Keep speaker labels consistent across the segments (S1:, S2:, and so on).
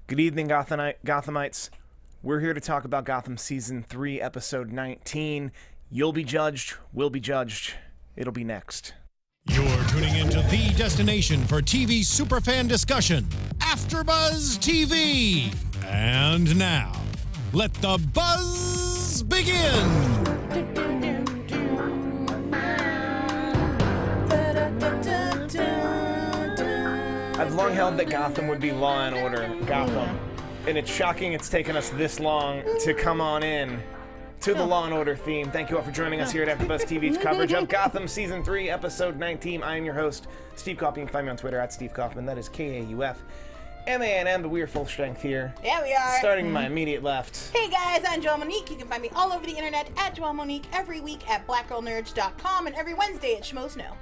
S1: Good evening, Gothamites. We're here to talk about Gotham Season 3, Episode 19. You'll be judged, we'll be judged. It'll be next.
S2: You're tuning into the destination for TV superfan discussion, AFTERBUZZ TV. And now, let the buzz begin.
S1: I've long held that Gotham would be Law and Order Gotham, and it's shocking it's taken us this long to come on in to the Law and Order theme. Thank you all for joining us here at AfterBuzz TV's coverage of Gotham Season 3, Episode 19. I am your host, Steve Kaufmann. You can find me on Twitter at Steve Kaufmann. That is Kaufmann, but we are full strength here.
S3: Yeah, we are.
S1: Starting my immediate left.
S3: Hey guys, I'm Joelle Monique. You can find me all over the internet at Joelle Monique, every week at blackgirlnerds.com, and every Wednesday at Schmoes Know.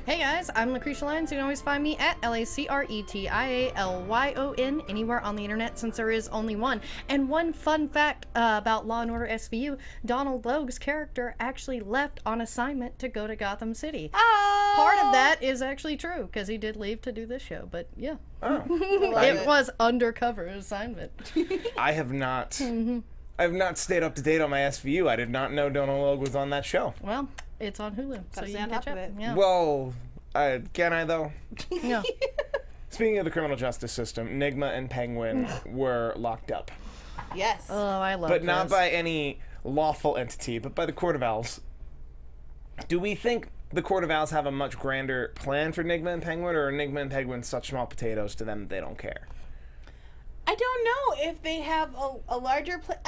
S4: Hey guys, I'm Lacretia Lyon, so you can always find me at LACRETIALYON anywhere on the internet since there is only one. And one fun fact about Law & Order SVU, Donald Logue's character actually left on assignment to go to Gotham City.
S3: Oh!
S4: Part of that is actually true, because he did leave to do this show, but yeah.
S1: Oh.
S4: It was undercover assignment.
S1: I have not stayed up to date on my SVU. I did not know Donald Logue was on that show.
S4: Well, it's on Hulu, so you can catch up. Yeah.
S1: Well, can I though?
S4: No.
S1: Speaking of the criminal justice system, Enigma and Penguin were locked up.
S3: Yes.
S4: Oh, I love
S1: But
S4: this.
S1: not by any lawful entity, but by the Court of Owls. Do we think the Court of Owls have a much grander plan for Enigma and Penguin, or are Enigma and Penguin such small potatoes to them that they don't care?
S3: I don't know if they have a larger plan.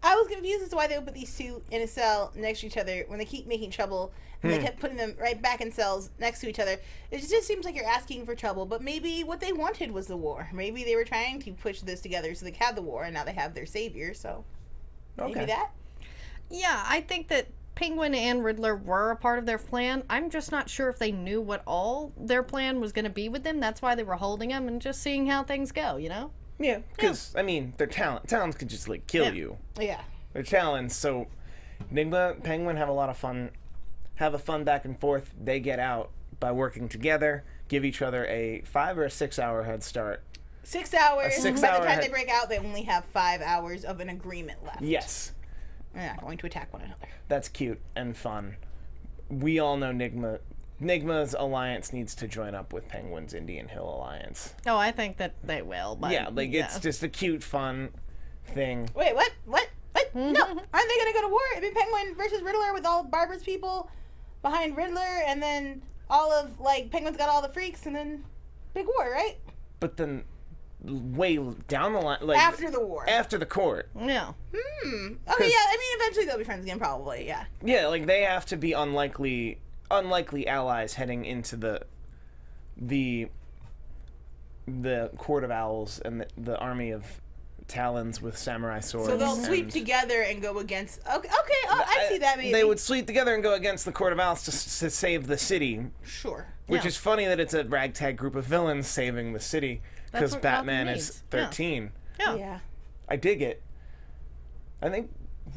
S3: I was confused as to why they would put these two in a cell next to each other when they keep making trouble, and they kept putting them right back in cells next to each other. It just seems like you're asking for trouble, but maybe what they wanted was the war. Maybe they were trying to push this together so they could have the war, and now they have their savior, so maybe that?
S4: Yeah, I think that Penguin and Riddler were a part of their plan. I'm just not sure if they knew what all their plan was going to be with them. That's why they were holding them and just seeing how things go, you know?
S1: Yeah, because, I mean, their talons could just, like, kill you.
S3: Yeah.
S1: Their talons, so Enigma, Penguin have a lot of fun, have a fun back and forth. They get out by working together, give each other a 5 or a 6 hour head start.
S3: 6 hours. By the time
S1: head.
S3: they break out, they only have 5 hours of an agreement left.
S1: Yes.
S3: They're not going to attack one another.
S1: That's cute and fun. We all know Enigma's alliance needs to join up with Penguin's Indian Hill alliance.
S4: Oh, I think that they will. But
S1: Yeah, like, it's just a cute, fun thing.
S3: Wait, what? No, aren't they going to go to war? I mean, Penguin versus Riddler with all Barbara's people behind Riddler, and then all of, like, Penguin's got all the freaks, and then big war, right?
S1: But then, way down the line, like...
S3: After the war.
S1: After the court.
S4: Yeah.
S3: Okay, yeah, I mean, eventually they'll be friends again, probably, yeah.
S1: Yeah, like, they have to be unlikely allies heading into the Court of Owls and the army of Talons with samurai swords.
S3: So they'll sweep together and go against... Okay, I see that, maybe.
S1: They would sweep together and go against the Court of Owls to save the city.
S3: Sure.
S1: Which is funny that it's a ragtag group of villains saving the city, because Batman is 13.
S3: Yeah.
S1: I dig it. I think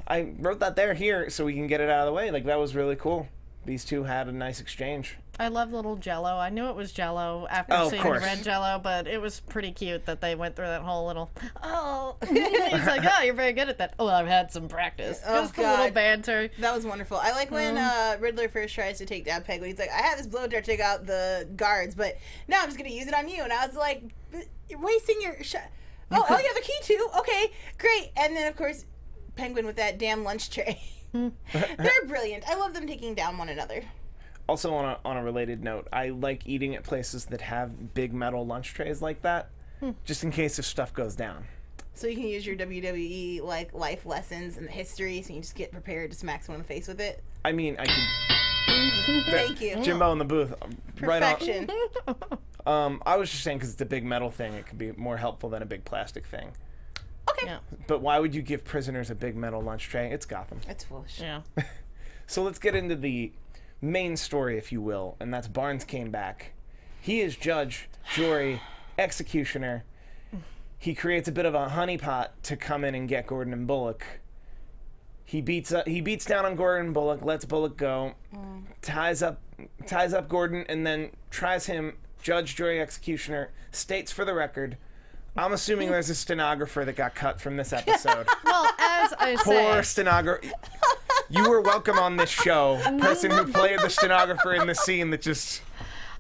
S1: I wrote that here so we can get it out of the way. Like, that was really cool. These two had a nice exchange.
S4: I love little Jello. I knew it was Jello after seeing red Jello, but it was pretty cute that they went through that whole little, He's like, oh, you're very good at that. Oh, I've had some practice. Just the little banter.
S3: That was wonderful. I like when Riddler first tries to take down Penguin. He's like, I had this blow dart to take out the guards, but now I'm just going to use it on you. And I was like, you're wasting your shot. You have a key too? Okay, great. And then, of course, Penguin with that damn lunch tray. They're brilliant. I love them taking down one another.
S1: Also, on a related note, I like eating at places that have big metal lunch trays like that, just in case if stuff goes down.
S3: So you can use your WWE like life lessons and history, so you just get prepared to smack someone in the face with it.
S1: I mean, I could.
S3: Thank you.
S1: Jimbo in the booth.
S3: Perfection.
S1: Right on. I was just saying because it's a big metal thing, it could be more helpful than a big plastic thing.
S3: Okay.
S4: Yeah.
S1: But why would you give prisoners a big metal lunch tray? It's Gotham.
S3: That's foolish.
S4: Yeah.
S1: So let's get into the main story, if you will, and that's Barnes came back. He is judge, jury, executioner. He creates a bit of a honeypot to come in and get Gordon and Bullock. He beats down on Gordon and Bullock, lets Bullock go, ties up Gordon, and then tries him, judge, jury, executioner, states for the record, I'm assuming there's a stenographer that got cut from this episode.
S4: Well, as I
S1: Poor
S4: say,
S1: stenographer. You were welcome on this show. Person who played the stenographer in the scene that just...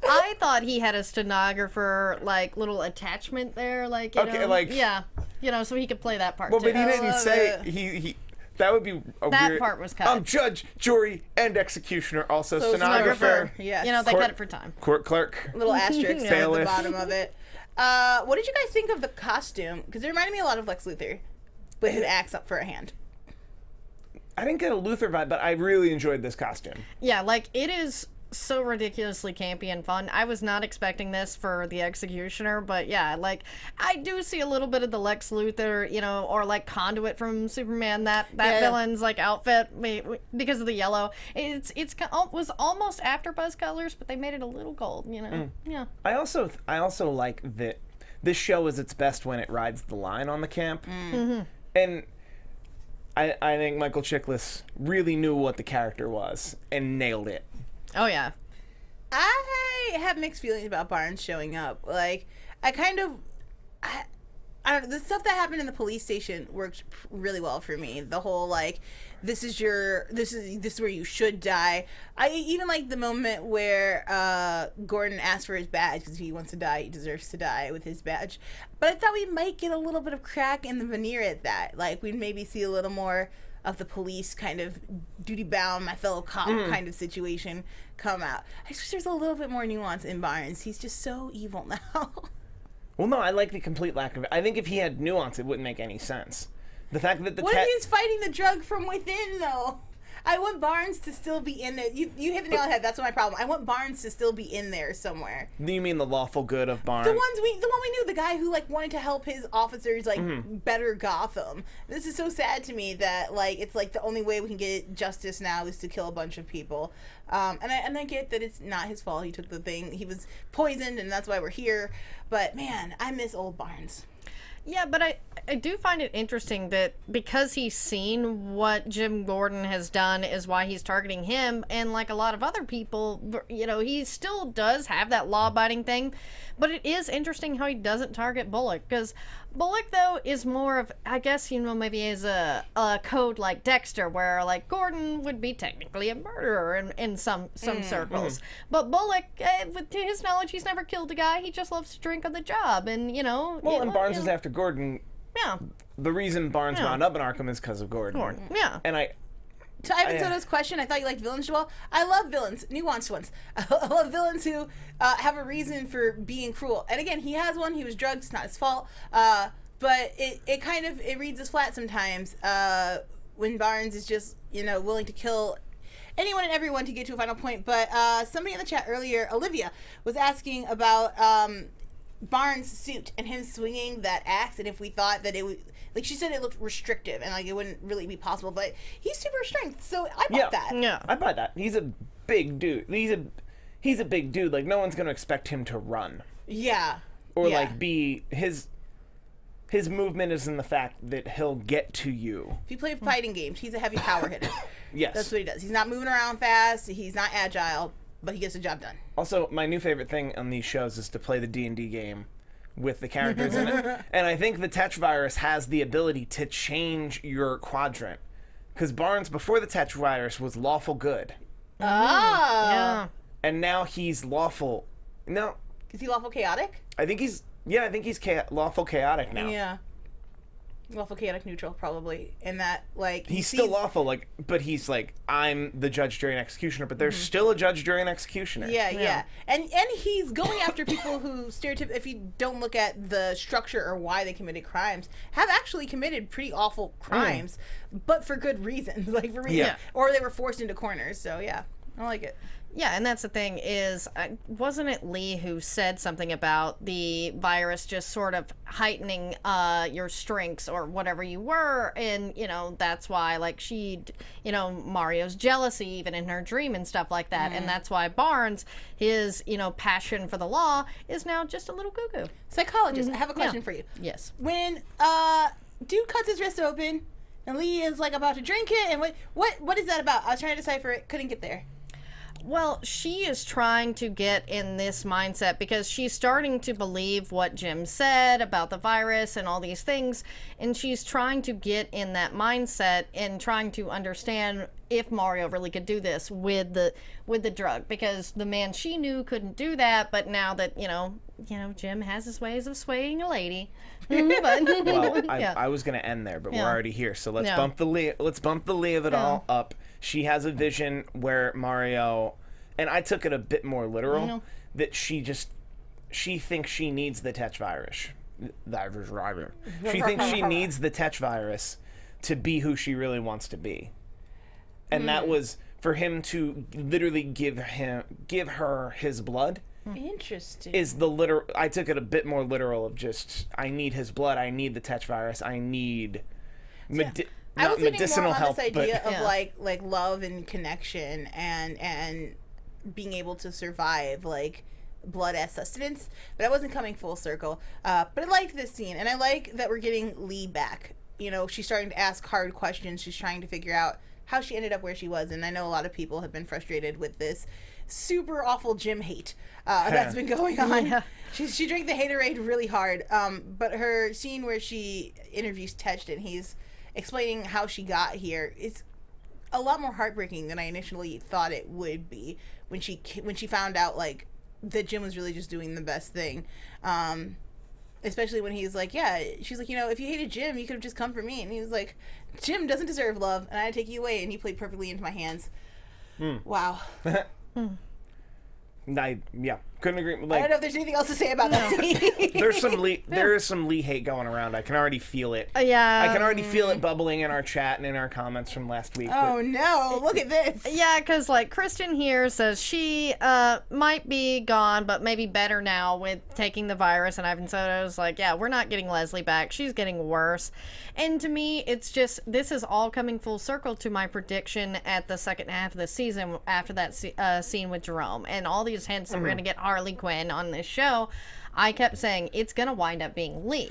S4: I thought he had a stenographer, like, little attachment there, like, you know,
S1: like...
S4: yeah, you know, so he could play that part,
S1: Well,
S4: too.
S1: but he didn't say... He that would be a
S4: That
S1: weird...
S4: part was cut.
S1: I'm judge, jury, and executioner. Also
S3: So
S1: stenographer.
S3: Yes.
S4: You know, they
S1: Court-
S4: cut it for time.
S1: Court clerk.
S3: Little asterisk at the
S1: Bailiff.
S3: bottom of it. What did you guys think of the costume? Because it reminded me a lot of Lex Luthor, with his axe up for a hand.
S1: I didn't get a Luthor vibe, but I really enjoyed this costume.
S4: Yeah, like, it is so ridiculously campy and fun. I was not expecting this for the Executioner, but yeah, like, I do see a little bit of the Lex Luthor, you know, or like Conduit from Superman, that villain's like outfit, because of the yellow. It was almost AFTERBUZZ colors, but they made it a little gold, you know. Yeah.
S1: I also like that this show is its best when it rides the line on the camp. And I think Michael Chiklis really knew what the character was and nailed it.
S4: Oh yeah.
S3: I have mixed feelings about Barnes showing up. Like, I don't know, the stuff that happened in the police station worked really well for me. The whole, like, this is where you should die. I even like the moment where Gordon asked for his badge because if he wants to die, he deserves to die with his badge. But I thought we might get a little bit of crack in the veneer at that. Like, we'd maybe see a little more of the police kind of duty-bound, my fellow cop kind of situation come out. I just wish there's a little bit more nuance in Barnes. He's just so evil now.
S1: Well, no, I like the complete lack of it. I think if he had nuance, it wouldn't make any sense. The fact that
S3: What if he's fighting the drug from within, though? I want Barnes to still be in there. You hit the nail on the head. That's my problem. I want Barnes to still be in there somewhere.
S1: You mean the lawful good of Barnes?
S3: The one we knew, the guy who like wanted to help his officers like better Gotham. This is so sad to me that like it's like the only way we can get justice now is to kill a bunch of people. And I get that it's not his fault. He took the thing. He was poisoned, and that's why we're here. But man, I miss old Barnes.
S4: Yeah, but I do find it interesting that because he's seen what Jim Gordon has done is why he's targeting him, and like a lot of other people, you know, he still does have that law-abiding thing, but it is interesting how he doesn't target Bullock, because Bullock, though, is more of, I guess, you know, maybe is a code like Dexter, where like Gordon would be technically a murderer in some circles, but Bullock, to his knowledge, he's never killed a guy. He just loves to drink on the job, and you know.
S1: Well, and Barnes is after Gordon.
S4: Yeah.
S1: The reason Barnes wound up in Arkham is because of Gordon.
S4: Yeah.
S1: And
S3: To Ivan Soto's question, I thought you liked villains, Joelle. I love villains, nuanced ones. I love villains who have a reason for being cruel. And again, he has one. He was drugged. It's not his fault. But it reads as flat sometimes when Barnes is just, you know, willing to kill anyone and everyone to get to a final point. But somebody in the chat earlier, Olivia, was asking about Barnes' suit and him swinging that axe, and if we thought that it would, like she said, it looked restrictive and like it wouldn't really be possible, but he's super strength, so I bought that.
S4: Yeah,
S1: I buy that. He's a big dude. He's a big dude. Like no one's gonna expect him to run.
S3: Yeah.
S1: Or like be his movement is in the fact that he'll get to you.
S3: If you play fighting games, he's a heavy power hitter.
S1: Yes.
S3: That's what he does. He's not moving around fast. He's not agile, but he gets the job done.
S1: Also, my new favorite thing on these shows is to play the D&D game with the characters in it. And I think the Tetravirus has the ability to change your quadrant. Because Barnes, before the Tetravirus, was lawful good.
S3: Oh.
S4: Yeah.
S1: And now he's lawful. No.
S3: Is he lawful chaotic?
S1: I think he's lawful chaotic now.
S3: Yeah. Lawful chaotic neutral, probably. In that, like...
S1: He's still lawful, like, but he's like, I'm the judge, jury, and executioner, but there's still a judge, jury, and executioner.
S3: Yeah. And he's going after people who if you don't look at the structure or why they committed crimes, have actually committed pretty awful crimes, but for good reasons. Like, for reasons.
S1: Yeah.
S3: Or they were forced into corners, so yeah. I like it.
S4: Yeah, and that's the thing is, wasn't it Lee who said something about the virus just sort of heightening your strengths or whatever you were, and, you know, that's why, like, Mario's jealousy even in her dream and stuff like that, and that's why Barnes, his, passion for the law is now just a little cuckoo.
S3: Psychologist, I have a question for you.
S4: Yes.
S3: When dude cuts his wrist open, and Lee is, like, about to drink it, and what is that about? I was trying to decipher it, couldn't get there.
S4: Well, she is trying to get in this mindset because she's starting to believe what Jim said about the virus and all these things, and she's trying to get in that mindset and trying to understand if Mario really could do this with the drug, because the man she knew couldn't do that, but now that Jim has his ways of swaying a lady.
S1: Well, I was going to end there, but we're already here, so let's bump the Lee of it all up. She has a vision where Mario, and I took it a bit more literal, that she thinks she needs the Tetch virus. She thinks she needs the Tetch virus to be who she really wants to be. And that was for him to literally give her his blood.
S3: Interesting.
S1: Is the literal? I took it a bit more literal of just, I need his blood, I need the Tetch virus, I need
S3: I was getting
S1: medicinal
S3: more on
S1: help,
S3: this idea
S1: but
S3: of like love and connection and being able to survive, like blood as sustenance. But I wasn't coming full circle. But I liked this scene, and I like that we're getting Lee back. She's starting to ask hard questions. She's trying to figure out how she ended up where she was, and I know a lot of people have been frustrated with this super awful Jim hate that's been going on. Yeah. She drank the haterade really hard. But her scene where she interviews Tetch and he's explaining how she got here, it's a lot more heartbreaking than I initially thought it would be when she found out like that Jim was really just doing the best thing. Especially when he's like, she's like, if you hated Jim, you could have just come for me. And he was like, Jim doesn't deserve love, and I take you away. And he played perfectly into my hands. Wow.
S1: Couldn't agree.
S3: I don't know if there's anything else to say about that scene.
S1: There is some Lee hate going around. I can already feel it.
S4: Yeah.
S1: I can already feel it bubbling in our chat and in our comments from last week.
S3: Oh no! Look at this.
S4: Yeah, because like Kristen here says she might be gone, but maybe better now with taking the virus. And Ivan Soto's like, we're not getting Leslie back. She's getting worse. And to me, it's just, this is all coming full circle to my prediction at the second half of the season after that scene with Jerome and all these hints that we're going to get Harley Quinn on this show. I kept saying it's going to wind up being Lee.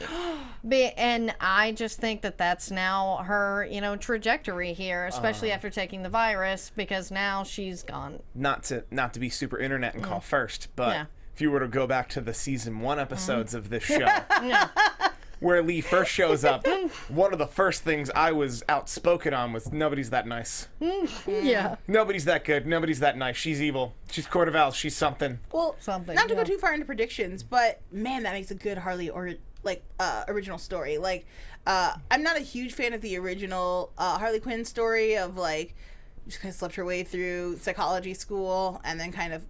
S4: And I just think that that's now her, trajectory here, especially after taking the virus, because now she's gone.
S1: Not to be super internet and call first, but if you were to go back to the season 1 episodes of this show, where Lee first shows up, one of the first things I was outspoken on was, nobody's that nice.
S4: Yeah.
S1: Nobody's that good. Nobody's that nice. She's evil. She's Court of Owls. She's something.
S3: Well, not to go too far into predictions, but man, that makes a good Harley or original story. Like, I'm not a huge fan of the original Harley Quinn story of like, just kind of slept her way through psychology school and then kind of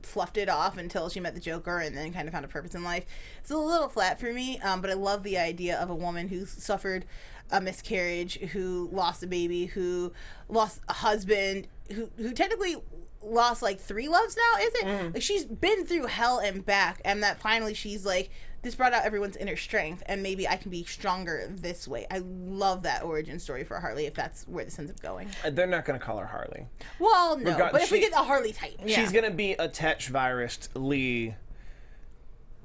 S3: fluffed it off until she met the Joker and then kind of found a purpose in life. It's a little flat for me, but I love the idea of a woman who suffered a miscarriage, who lost a baby, who lost a husband, who technically lost like 3 loves now, is it? Like, she's been through hell and back, and that finally she's like, this brought out everyone's inner strength, and maybe I can be stronger this way. I love that origin story for Harley, if that's where this ends up going.
S1: They're not going to call her Harley.
S3: Well, no, but if we get a Harley type.
S1: She's going to be a Tetch virused Lee,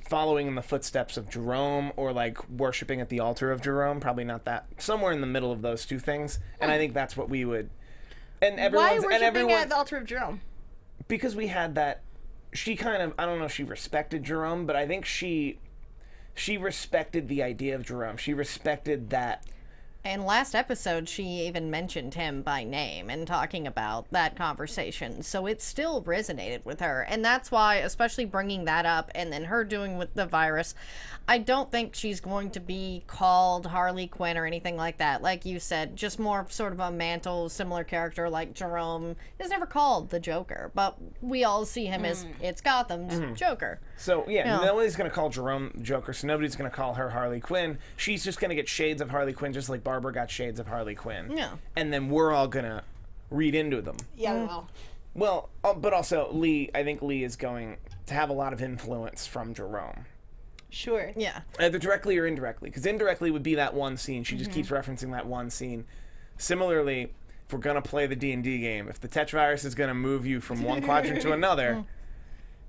S1: following in the footsteps of Jerome, or like worshiping at the altar of Jerome. Probably not that. Somewhere in the middle of those two things. And I think that's what we would. And everyone's,
S3: why worshiping at the altar of Jerome?
S1: Because we had that. She kind of, I don't know if she respected Jerome, but I think she respected the idea of Jerome. She respected that.
S4: And last episode, she even mentioned him by name and talking about that conversation. So it still resonated with her. And that's why, especially bringing that up and then her doing with the virus, I don't think she's going to be called Harley Quinn or anything like that. Like you said, just more sort of a mantle, similar character like Jerome is never called the Joker. But we all see him as, it's Gotham's Joker.
S1: So, nobody's going to call Jerome Joker, so nobody's going to call her Harley Quinn. She's just going to get shades of Harley Quinn, just like Barbara got shades of Harley Quinn.
S4: Yeah.
S1: And then we're all going to read into them.
S3: Yeah, we will.
S1: Well, but also, I think Lee is going to have a lot of influence from Jerome.
S3: Sure.
S4: Yeah.
S1: Either directly or indirectly. Because indirectly would be that one scene. She just keeps referencing that one scene. Similarly, if we're going to play the D&D game, if the Tetch virus is going to move you from one quadrant to another,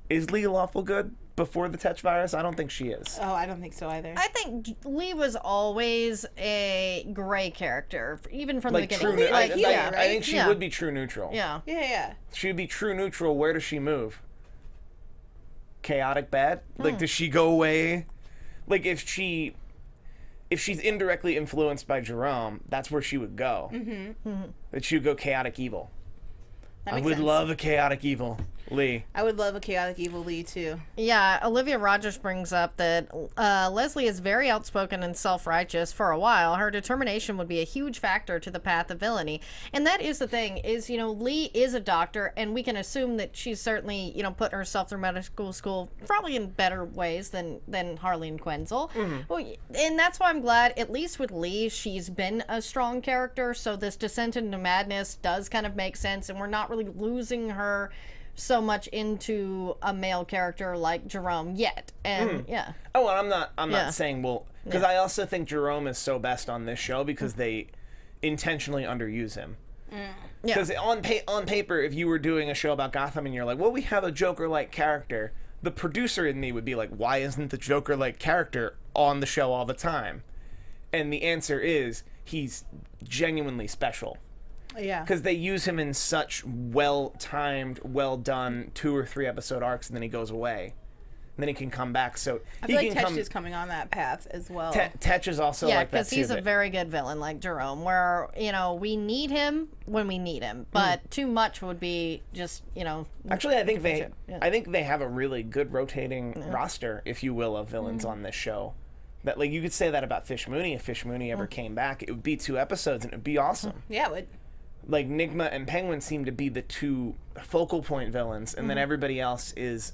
S1: is Lee lawful good? before the Tetch virus? I don't think she is.
S3: Oh, I don't think so either.
S4: I think Lee was always a gray character, even from the beginning.
S3: Healer,
S1: I
S3: right?
S1: think she would be true neutral.
S4: Yeah.
S3: Yeah.
S1: She would be true neutral. Where does she move? Chaotic bad? Like, does she go away? Like, if she's indirectly influenced by Jerome, that's where she would go. That she would go chaotic evil.
S3: That
S1: I
S3: makes
S1: would
S3: sense.
S1: love a chaotic evil Lee.
S3: I would love a chaotic evil Lee too.
S4: Yeah, Olivia Rogers brings up that Leslie is very outspoken and self-righteous. For a while, her determination would be a huge factor to the path of villainy. And that is the thing, is, you know, Lee is a doctor, and we can assume that she's certainly, you know, putting herself through medical school probably in better ways than Harleen Quinzel. Well, and that's why I'm glad, at least with Lee, she's been a strong character, so this descent into madness does kind of make sense, and we're not really losing her so much into a male character like Jerome yet. And yeah.
S1: Oh, and I'm not saying, well, because I also think Jerome is so best on this show because they intentionally underuse him. Because on paper, if you were doing a show about Gotham and you're like, well, we have a Joker-like character, the producer in me would be like, why isn't the Joker-like character on the show all the time? And the answer is, he's genuinely special.
S3: Yeah.
S1: Because they use him in such well-timed, well-done 2 or 3 episode arcs, and then he goes away. And then he can come back. So
S3: I feel like Tetch is coming on that path as well.
S1: Tetch is also like that too.
S4: Yeah, because he's a very good villain like Jerome, where, you know, we need him when we need him, but too much would be just, you know.
S1: Actually, I think they have a really good rotating roster, if you will, of villains on this show. That, like, you could say that about Fish Mooney. If Fish Mooney ever came back, it would be 2 episodes and it would be awesome.
S3: Yeah, it would.
S1: Like, Nigma and Penguin seem to be the 2 focal point villains, and then everybody else is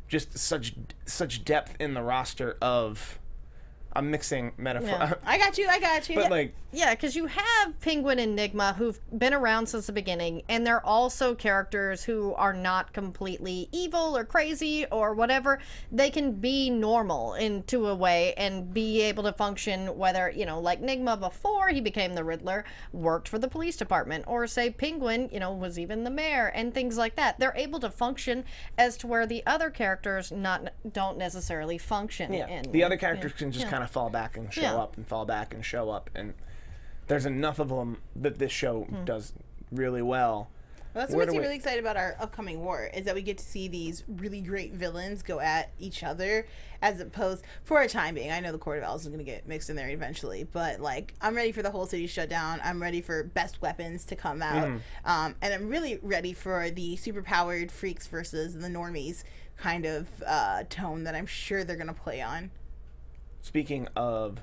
S1: just such depth in the roster of... I'm mixing metaphor.
S4: Yeah.
S3: I got you.
S1: But, like...
S4: Yeah, because you have Penguin and Nigma who've been around since the beginning, and they're also characters who are not completely evil or crazy or whatever. They can be normal into a way and be able to function, whether, you know, like Nigma before he became the Riddler, worked for the police department, or say Penguin, you know, was even the mayor, and things like that. They're able to function as to where the other characters don't necessarily function.
S1: Yeah, the other characters can just kind of fall back and show up and fall back and show up, and there's enough of them that this show does really well.
S3: Well, that's what makes me really excited about our upcoming war, is that we get to see these really great villains go at each other, as opposed, for a time being, I know the Court of Owls is going to get mixed in there eventually, but, like, I'm ready for the whole city shutdown. I'm ready for best weapons to come out, and I'm really ready for the superpowered freaks versus the normies kind of tone that I'm sure they're going to play on. Speaking of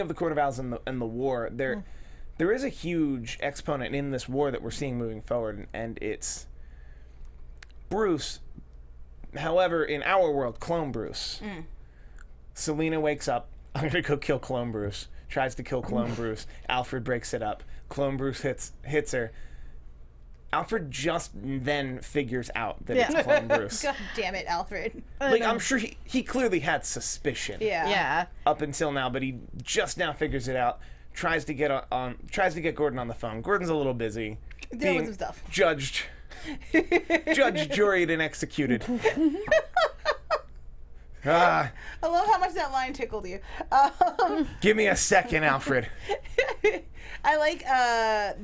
S1: the Court of Owls and the war, there is a huge exponent in this war that we're seeing moving forward, and it's Bruce. However, in our world, Clone Bruce. Selena wakes up. I'm gonna go kill Clone Bruce. Tries to kill Clone Bruce. Alfred breaks it up. Clone Bruce hits her. Alfred just then figures out that it's Clone Bruce.
S3: God damn it, Alfred.
S1: Like, I'm sure he clearly had suspicion.
S3: Yeah.
S1: Up until now, but he just now figures it out. Tries to get Gordon on the phone. Gordon's a little busy.
S3: Dealing with some stuff.
S1: Judged, juried, and executed.
S3: I love how much that line tickled you.
S1: Give me a second, Alfred.
S3: I like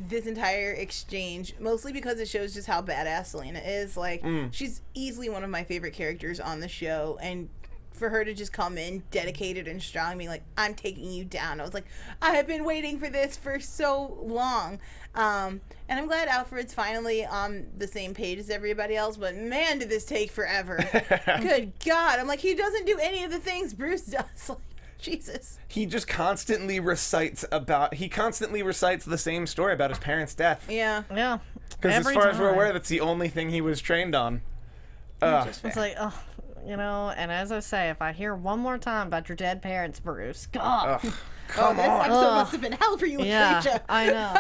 S3: this entire exchange, mostly because it shows just how badass Selena is. Like, she's easily one of my favorite characters on the show, and for her to just come in dedicated and strong, being like, I'm taking you down. I was like, I have been waiting for this for so long. And I'm glad Alfred's finally on the same page as everybody else, but man, did this take forever. Good God. I'm like, he doesn't do any of the things Bruce does. Like, Jesus.
S1: He just constantly recites the same story about his parents' death.
S3: Yeah.
S4: Yeah.
S1: Because as far as we're aware, that's the only thing he was trained on.
S4: It's like, oh, you know, and as I say, if I hear one more time about your dead parents, Bruce, God.
S1: Come
S3: this
S1: on.
S3: episode must have been hell for you, Lacretia.
S4: Yeah, I know.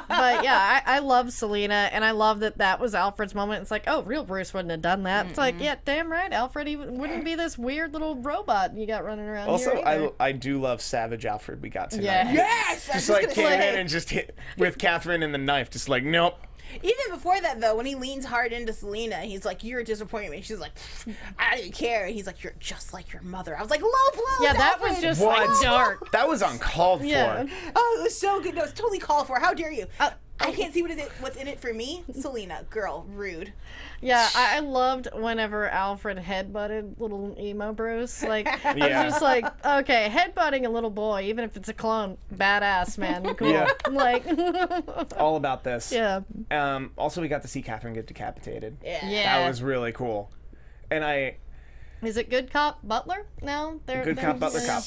S4: But yeah, I love Selena, and I love that was Alfred's moment. It's like, oh, real Bruce wouldn't have done that. It's like, yeah, damn right, Alfred, he wouldn't be this weird little robot you got running around
S1: also,
S4: here either.
S1: I do love Savage Alfred we got tonight.
S4: Yeah.
S3: Yes!
S1: Just like came in and just hit with Catherine and the knife, just like, nope.
S3: Even before that, though, when he leans hard into Selena, he's like, "You're a disappointment." She's like, "I don't even care." And he's like, "You're just like your mother." I was like, "Low blows."
S4: Yeah, that was just like dark.
S1: That was uncalled for.
S4: Yeah.
S3: Oh, it was so good. No, it's totally called for. How dare you? I can't see what's in it for me. Selena, girl, rude.
S4: Yeah, I loved whenever Alfred headbutted little emo Bruce. Like, I was just like, okay, headbutting a little boy, even if it's a clone, badass, man. Cool.
S1: Yeah.
S4: Like,
S1: all about this.
S4: Yeah.
S1: Also, we got to see Catherine get decapitated.
S3: Yeah.
S1: That was really cool. And
S4: is it Good Cop Butler now?
S1: Good Cop Butler Cop.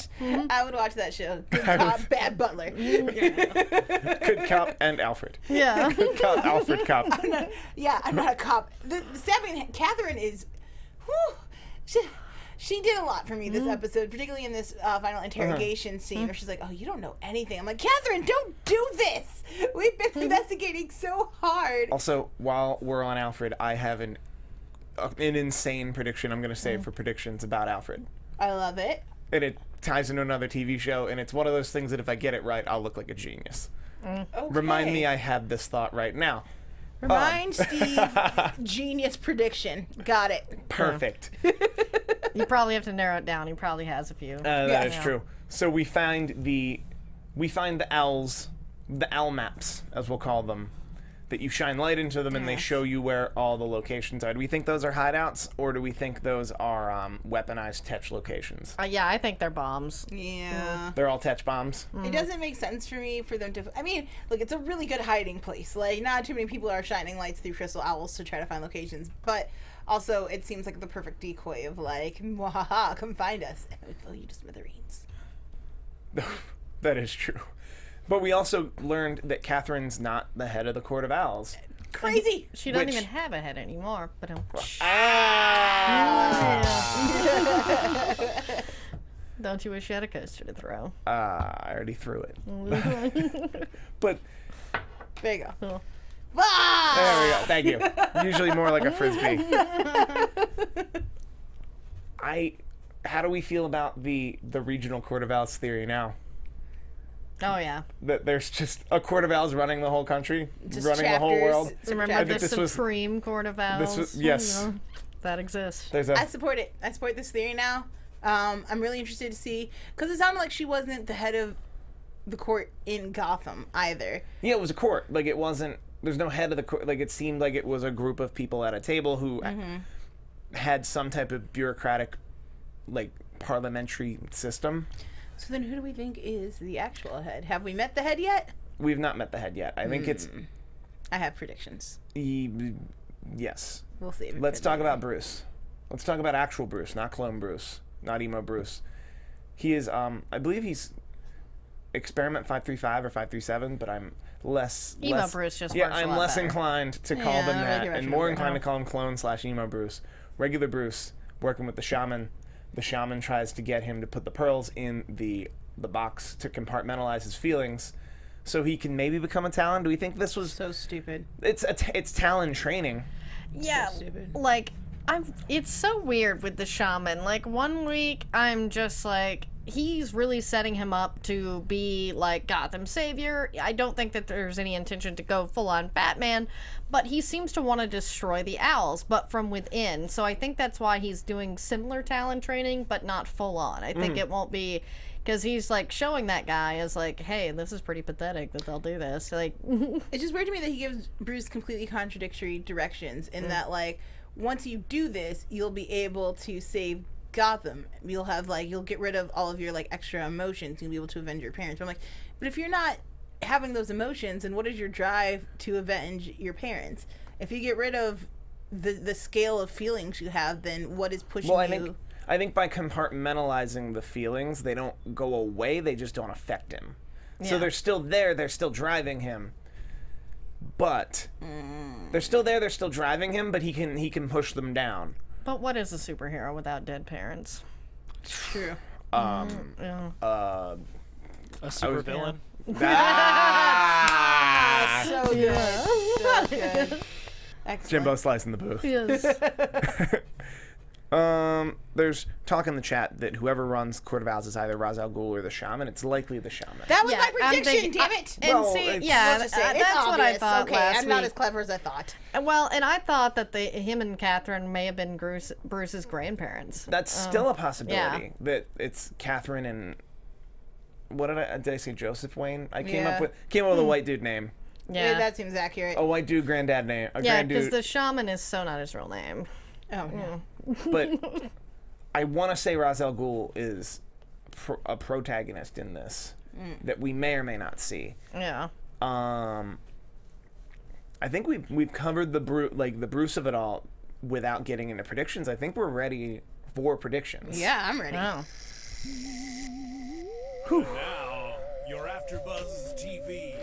S3: I would watch that show. Good Cop, Bad Butler.
S1: Good Cop and Alfred.
S4: Yeah.
S1: Good Cop, Alfred Cop.
S3: I'm not a cop. The stabbing, Catherine is, she did a lot for me this episode, particularly in this final interrogation scene where she's like, "Oh, you don't know anything." I'm like, "Catherine, don't do this. We've been investigating so hard."
S1: Also, while we're on Alfred, I have an insane prediction I'm going to say for predictions about Alfred.
S3: I love it.
S1: And it ties into another TV show, and it's one of those things that if I get it right, I'll look like a genius.
S3: Okay.
S1: Remind me I have this thought right now.
S3: Remind Steve, genius prediction. Got it.
S1: Perfect.
S4: You probably have to narrow it down. He probably has a few.
S1: That is true. So we find the owls, the owl maps, as we'll call them, that you shine light into them and they show you where all the locations are. Do we think those are hideouts, or do we think those are weaponized Tetch locations?
S4: Yeah, I think they're bombs.
S3: Yeah.
S1: They're all Tetch bombs?
S3: It doesn't make sense for me for them to... I mean, look, it's a really good hiding place. Like, not too many people are shining lights through crystal owls to try to find locations, but also it seems like the perfect decoy of like, "Mwahaha, come find us." And we blow you to smithereens.
S1: That is true. But we also learned that Catherine's not the head of the Court of Owls.
S3: Crazy!
S4: She doesn't even have a head anymore. But don't you wish you had a coaster to throw?
S1: I already threw it. But
S3: There you go.
S4: Oh.
S1: there we go. Thank you. Usually more like a frisbee. How do we feel about the regional Court of Owls theory now?
S4: Oh, yeah.
S1: That there's just a Court of Owls running the whole country,
S3: Just
S1: running the whole
S3: chapters.
S1: world.
S4: Remember the Supreme Court of Owls?
S1: Yes.
S4: You know, that exists.
S3: I support it. I support this theory now. I'm really interested to see, because it sounded like she wasn't the head of the court in Gotham either.
S1: Yeah, it was a court. Like, it wasn't, there's no head of the court. Like, it seemed like it was a group of people at a table who had some type of bureaucratic, like, parliamentary system.
S3: So then who do we think is the actual head? Have we met the head yet?
S1: We've not met the head yet. I think it's...
S3: I have predictions.
S1: Yes.
S3: We'll see.
S1: Let's talk about Bruce. Let's talk about actual Bruce, not clone Bruce, not emo Bruce. He is, I believe he's Experiment 535 or 537, but I'm less...
S4: Emo Bruce just
S1: yeah,
S4: works a
S1: I'm
S4: lot
S1: less
S4: better.
S1: inclined to call them that, and more inclined
S3: now.
S1: to call him clone/emo Bruce. Regular Bruce, working with the shaman. The shaman tries to get him to put the pearls in the box to compartmentalize his feelings, so he can maybe become a Talon. Do we think this was
S3: So stupid.
S1: It's Talon training?
S4: Yeah,
S3: So stupid.
S4: like it's so weird with the shaman. Like, one week I'm just like, he's really setting him up to be like Gotham savior. I don't think that there's any intention to go full on Batman, but he seems to want to destroy the owls, but from within. So I think that's why he's doing similar talent training, but not full on. I think it won't be, because he's like showing that guy as like, hey, this is pretty pathetic that they'll do this. Like,
S3: It's just weird to me that he gives Bruce completely contradictory directions in that, like, once you do this, you'll be able to save Gotham. You'll have, like, you'll get rid of all of your, like, extra emotions. You'll be able to avenge your parents. But I'm like, but if you're not having those emotions, then what is your drive to avenge your parents? If you get rid of the scale of feelings you have, then what is pushing you?
S1: I think by compartmentalizing the feelings, they don't go away, they just don't affect him. So they're still there, they're still driving him. But they're still there, they're still driving him, but he can push them down.
S4: but what is a superhero without dead parents?
S3: True.
S4: Yeah.
S5: A super villain.
S3: So good. So good. Excellent.
S1: Jimbo slicing the booth.
S4: Yes.
S1: There's talk in the chat that whoever runs Court of Owls is either Ra's al Ghul or the Shaman. It's likely the Shaman.
S3: That was my prediction, damn it!
S4: And
S1: Well,
S4: see,
S1: it's-
S4: yeah,
S3: Let's just
S4: that's
S3: say it's
S4: what I
S3: obvious.
S4: thought
S3: Okay,
S4: last
S3: I'm not
S4: week.
S3: as clever as I thought.
S4: Well, and I thought that him and Catherine may have been Bruce's grandparents.
S1: That's still a possibility.
S4: yeah.
S1: That it's Catherine and what did I say? Joseph Wayne. I came
S3: Yeah.
S1: up with a white dude name.
S3: Yeah,
S4: Yeah,
S3: that seems accurate.
S1: A white dude granddad name. A
S4: yeah,
S1: grand
S4: because
S1: dude.
S4: the shaman is so not his real name.
S3: Oh no.
S1: But I want to say Ra's al Ghul is a protagonist in this that we may or may not see.
S4: Yeah.
S1: I think we've covered the Bruce of it all without getting into predictions. I think we're ready for predictions.
S3: Yeah, I'm ready.
S4: Oh.
S6: Now, your AFTERBUZZ TV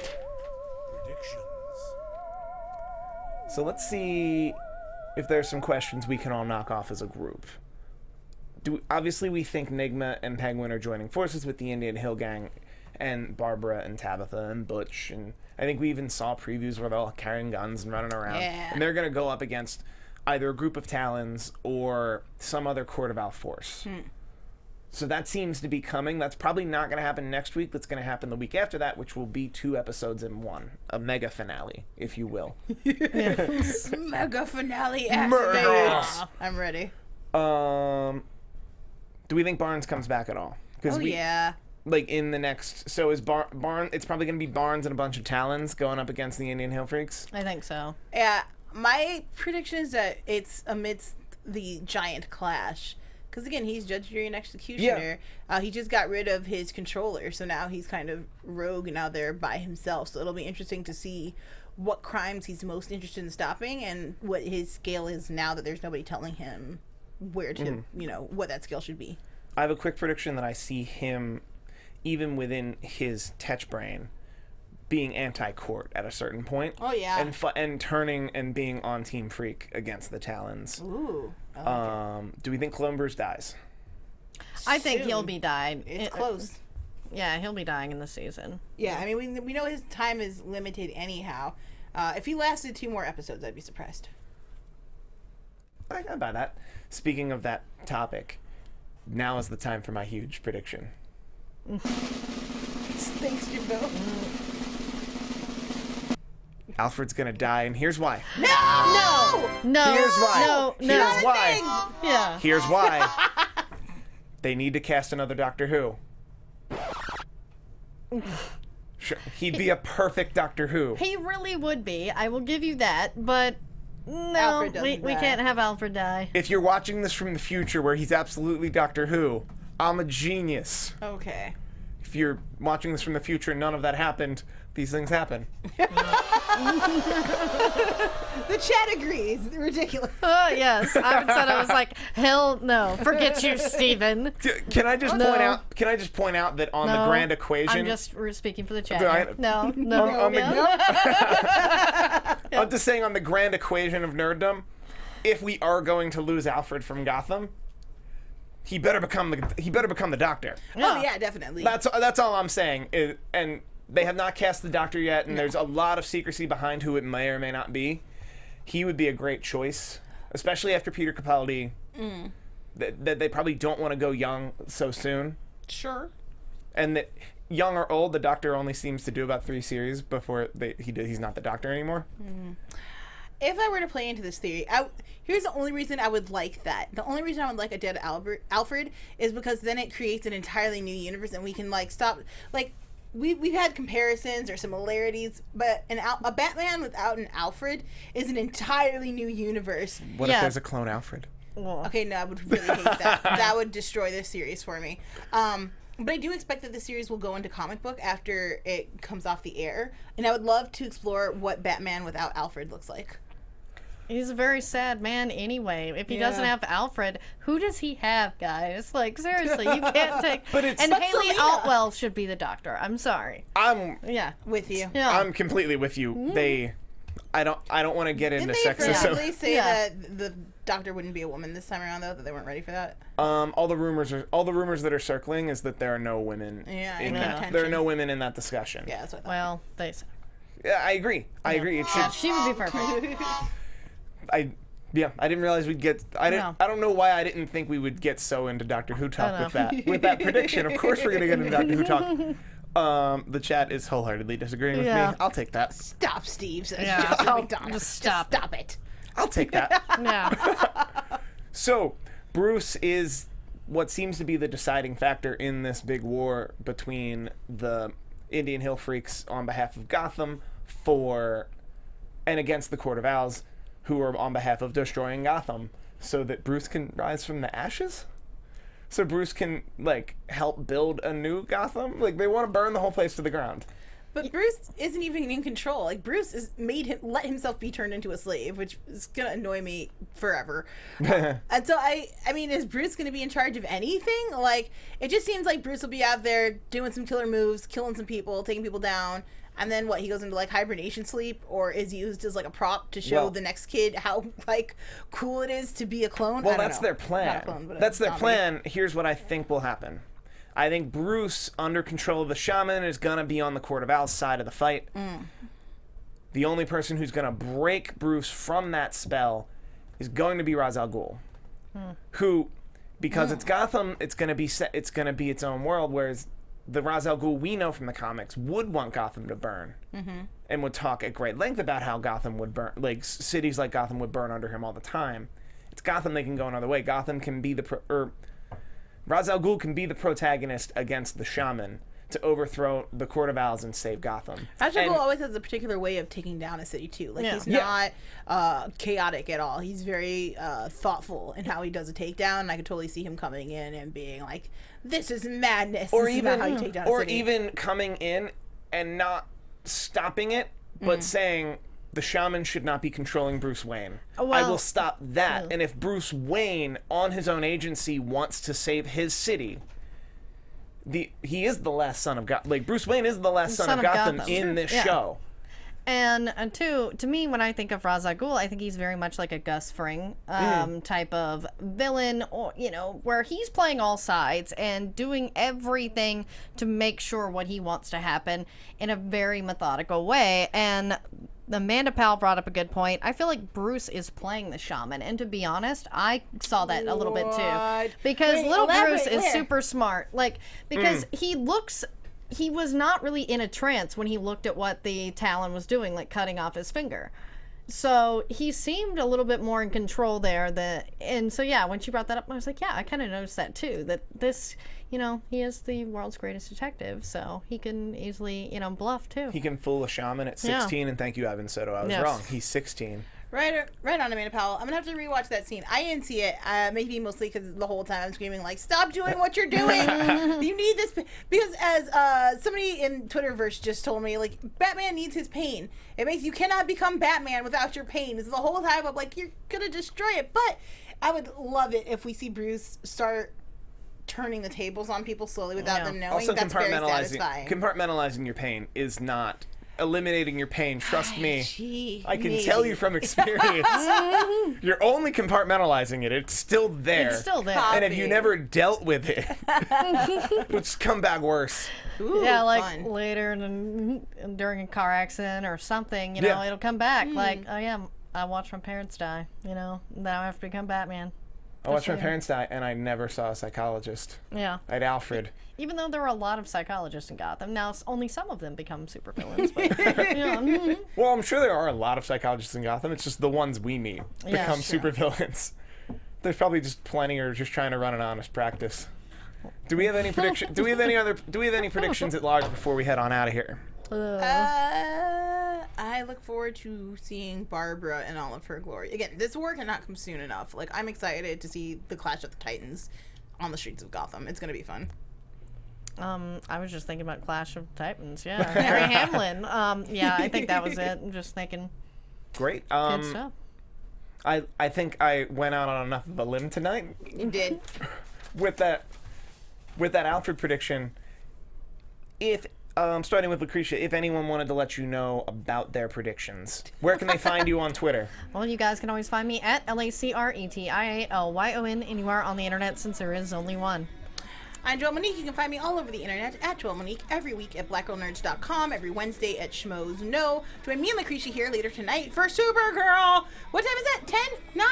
S6: predictions.
S1: So let's see if there's some questions we can all knock off as a group. Obviously, we think Nigma and Penguin are joining forces with the Indian Hill Gang and Barbara and Tabitha and Butch. And I think we even saw previews where they're all carrying guns and running around.
S3: Yeah.
S1: And they're going to go up against either a group of Talons or some other Court of Owl force. So that seems to be coming. That's probably not going to happen next week. That's going to happen the week after that, which will be 2 episodes in one. A mega finale, if you will.
S3: Mega finale
S1: Murder.
S3: activate. I'm ready.
S1: Do we think Barnes comes back at all?
S3: Oh yeah.
S1: Like in the next, so is Barnes? It's probably going to be Barnes and a bunch of Talons going up against the Indian Hill Freaks.
S4: I think so.
S3: Yeah, my prediction is that it's amidst the giant clash. Because again, he's judge, jury, and executioner. He just got rid of his controller, so now he's kind of rogue and out there by himself. So it'll be interesting to see what crimes he's most interested in stopping and what his scale is now that there's nobody telling him where to, what that scale should be.
S1: I have a quick prediction that I see him, even within his Tetch brain, being anti-court at a certain point.
S3: Oh, yeah.
S1: And turning and being on Team Freak against the Talons.
S3: Ooh.
S1: Do we think Clone Bruce dies?
S4: I think
S3: Soon.
S4: he'll be died.
S3: It's close.
S4: Yeah, he'll be dying in the season.
S3: Yeah, I mean, we know his time is limited anyhow. If he lasted 2 more episodes, I'd be surprised.
S1: I can buy that. Speaking of that topic, now is the time for my huge prediction.
S3: Thanks, Jimbo.
S1: Alfred's gonna die, and here's why.
S4: No.
S1: Here's why.
S4: No.
S1: Here's why.
S4: Yeah.
S1: Here's why. They need to cast another Doctor Who. Sure. He'd be a perfect Doctor Who.
S4: He really would be. I will give you that. But no,
S3: Alfred doesn't
S4: we
S3: die.
S4: can't have Alfred die.
S1: If you're watching this from the future where he's absolutely Doctor Who, I'm a genius.
S3: Okay.
S1: If you're watching this from the future and none of that happened, these things happen.
S3: The chat agrees. Ridiculous.
S4: Oh, yes. I was like, hell no. Forget you, Steven.
S1: Can I just
S4: No.
S1: point out? Can I just point out that on the
S4: No.
S1: grand equation?
S4: I'm just speaking for the chat.
S1: I-
S4: here. No.
S1: on the-
S4: yeah.
S1: I'm just saying on the grand equation of nerddom, if we are going to lose Alfred from Gotham, he better become the Doctor.
S3: Oh yeah, definitely.
S1: That's all I'm saying. And they have not cast the Doctor yet, and there's a lot of secrecy behind who it may or may not be. He would be a great choice, especially after Peter Capaldi. That they probably don't want to go young so soon.
S3: Sure.
S1: And that young or old, the Doctor only seems to do about 3 series before he's not the Doctor anymore.
S3: If I were to play into this theory, here's the only reason I would like that. The only reason I would like a dead Alfred is because then it creates an entirely new universe, and we can stop. We've had comparisons or similarities, but a Batman without an Alfred is an entirely new universe.
S1: What
S4: Yeah.
S1: if there's a clone Alfred?
S3: Okay, no, I would really hate that. That would destroy this series for me. But I do expect that the series will go into comic book after it comes off the air, and I would love to explore what Batman without Alfred looks like.
S4: He's a very sad man anyway. If he doesn't have Alfred, who does he have, guys? Seriously, you can't take...
S1: But it's-
S4: and
S1: But
S4: Haley
S3: Selena.
S4: Altwell should be the Doctor. I'm sorry. Yeah.
S3: With you.
S4: Yeah.
S1: I'm completely with you. I don't want to get into
S3: Didn't they
S1: sexism.
S3: officially say
S4: Yeah.
S3: that the Doctor wouldn't be a woman this time around, though? That they weren't ready for that?
S1: All the rumors that are circling is that there are no women.
S3: Yeah,
S1: in
S3: no
S1: that.
S3: attention.
S1: There are no women in that discussion.
S3: Yeah, that's what I thought.
S4: Well, they said.
S1: Yeah, I agree. I agree. It should.
S4: Yeah, she would be perfect.
S1: Yeah, I didn't realize we'd get. I don't know why I didn't think we would get so into Doctor Who talk with that prediction. Of course, we're gonna get into Doctor Who talk. The chat is wholeheartedly disagreeing with me. I'll take that.
S3: Stop, Steve. Says Joseph McDonald.
S4: Just stop
S3: it.
S1: I'll take that.
S4: Yeah.
S1: So, Bruce is what seems to be the deciding factor in this big war between the Indian Hill Freaks on behalf of Gotham and against the Court of Owls, who are on behalf of destroying Gotham, so that Bruce can rise from the ashes? So Bruce can, like, help build a new Gotham? Like, they want to burn the whole place to the ground.
S3: But Bruce isn't even in control. Like, Bruce is let himself be turned into a slave, which is gonna annoy me forever. And so I mean, is Bruce gonna be in charge of anything? Like, it just seems like Bruce will be out there doing some killer moves, killing some people, taking people down, and then he goes into, like, hibernation sleep, or is used as, like, a prop to show the next kid how, like, cool it is to be a clone?
S1: Well, that's their plan. Not a clone, but that's their plan. Here's what I think will happen. I think Bruce, under control of the shaman, is going to be on the Court of Owls side of the fight. The only person who's going to break Bruce from that spell is going to be Ra's al Ghul, who, because it's Gotham, it's going to be its own world, whereas the Ra's al Ghul we know from the comics would want Gotham to burn, and would talk at great length about how Gotham would burn, like cities like Gotham would burn under him all the time. It's Gotham, they can go another way. Gotham can be Ra's al Ghul can be the protagonist against the shaman to overthrow the Court of Owls and save Gotham.
S3: Ra's al Ghul always has a particular way of taking down a city, too. Like, he's not chaotic at all. He's very thoughtful in how he does a takedown, and I could totally see him coming in and being like, this is madness. This is not how you take down a city. Or even coming in and not stopping it, but saying, the shaman should not be controlling Bruce Wayne. I will stop that. And if Bruce Wayne, on his own agency, wants to save his city, he is the last son of God. Like, Bruce Wayne is the last son of Gotham in this show.
S4: And to me, when I think of Ra's al Ghul, I think he's very much like a Gus Fring type of villain, or where he's playing all sides and doing everything to make sure what he wants to happen in a very methodical way. And Amanda Powell brought up a good point. I feel like Bruce is playing the shaman, and to be honest, I saw that a little bit too, because little Bruce is super smart. Like, because he was not really in a trance when he looked at what the Talon was doing, like cutting off his finger. So he seemed a little bit more in control there. And so, yeah, when she brought that up, I was like, yeah, I kind of noticed that too. That this, he is the world's greatest detective, so he can easily, bluff too.
S1: He can fool a shaman at 16, and thank you, Ivan Soto. I was wrong. He's 16.
S3: Right on, Amanda Powell. I'm gonna have to rewatch that scene. I didn't see it, maybe mostly because the whole time I'm screaming like, "Stop doing what you're doing! You need this." Because as somebody in Twitterverse just told me, like, Batman needs his pain. You cannot become Batman without your pain. This is the whole time I'm like, you're gonna destroy it. But I would love it if we see Bruce start turning the tables on people slowly without them knowing. Also, that's very satisfying.
S1: Compartmentalizing your pain is not eliminating your pain. Trust me. I can tell you from experience. You're only compartmentalizing it. It's still there.
S4: It's still there.
S1: And if you never dealt with it, it's come back worse.
S4: Ooh, like fun. Later during a car accident or something, it'll come back. Like, oh yeah, I watched my parents die. Now I have to become Batman.
S1: I watched my parents die, and I never saw a psychologist.
S4: Yeah.
S1: I had Alfred.
S4: Even though there were a lot of psychologists in Gotham, now only some of them become supervillains.
S1: Well, I'm sure there are a lot of psychologists in Gotham. It's just the ones we meet become supervillains. There's probably just plenty who are just trying to run an honest practice. Do we have any prediction? Do we have any predictions at large before we head on out of here?
S3: I look forward to seeing Barbara in all of her glory. Again, this war cannot come soon enough. Like, I'm excited to see the Clash of the Titans on the streets of Gotham. It's gonna be fun.
S4: I was just thinking about Clash of Titans. Yeah, Harry Hamlin. Yeah, I think that was it. I'm just thinking.
S1: Great.
S4: Good stuff.
S1: I think I went out on enough of a limb tonight.
S3: You did.
S1: With that Alfred prediction, if starting with Lacretia, if anyone wanted to let you know about their predictions, where can they find you on Twitter?
S4: Well, you guys can always find me at LACRETIALYON anywhere on the internet, since there is only one.
S3: I'm Joelle Monique. You can find me all over the internet at Joelle Monique, every week at blackgirlnerds.com, every Wednesday at Schmoes Know. Join me and Lacretia here later tonight for Supergirl. What time is that? 10? 9?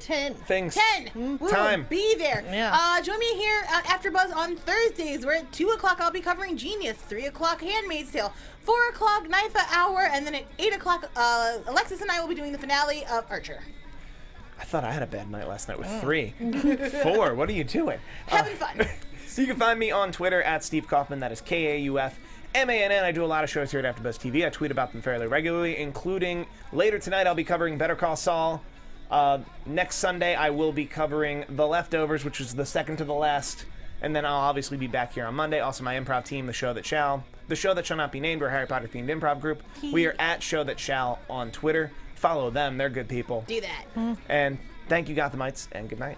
S4: 10.
S1: things.
S3: 10. We'll
S1: Time.
S3: be there.
S4: Yeah.
S3: Join me here at AfterBuzz on Thursdays. We're at 2 o'clock. I'll be covering Genius. 3 o'clock, Handmaid's Tale. 4 o'clock, Knife Hour. And then at 8 o'clock, Alexis and I will be doing the finale of Archer.
S1: I thought I had a bad night last night with 3. 4, what are you doing?
S3: Having fun.
S1: So you can find me on Twitter at Steve Kaufmann. That is Kaufmann. I do a lot of shows here at AfterBuzz TV. I tweet about them fairly regularly, including later tonight I'll be covering Better Call Saul. Next Sunday I will be covering The Leftovers, which is the second to the last. And then I'll obviously be back here on Monday. Also my improv team, The Show That Shall not be named. We're a Harry Potter themed improv group. We are at Show That Shall on Twitter. Follow them. They're good people.
S3: Do that.
S1: And thank you, Gothamites, and good night.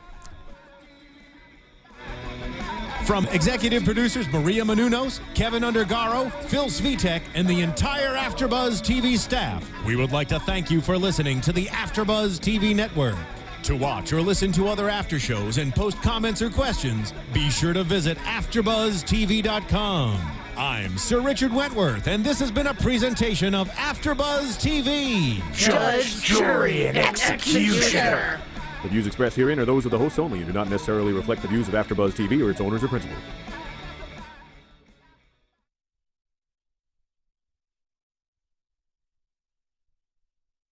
S2: From executive producers Maria Menounos, Kevin Undergaro, Phil Svitek, and the entire AfterBuzz TV staff, we would like to thank you for listening to the AfterBuzz TV network. To watch or listen to other after shows and post comments or questions, be sure to visit AfterBuzzTV.com. I'm Sir Richard Wentworth, and this has been a presentation of AfterBuzz TV.
S1: Judge, jury, and executioner.
S7: The views expressed herein are those of the hosts only and do not necessarily reflect the views of AfterBuzz TV or its owners or principals.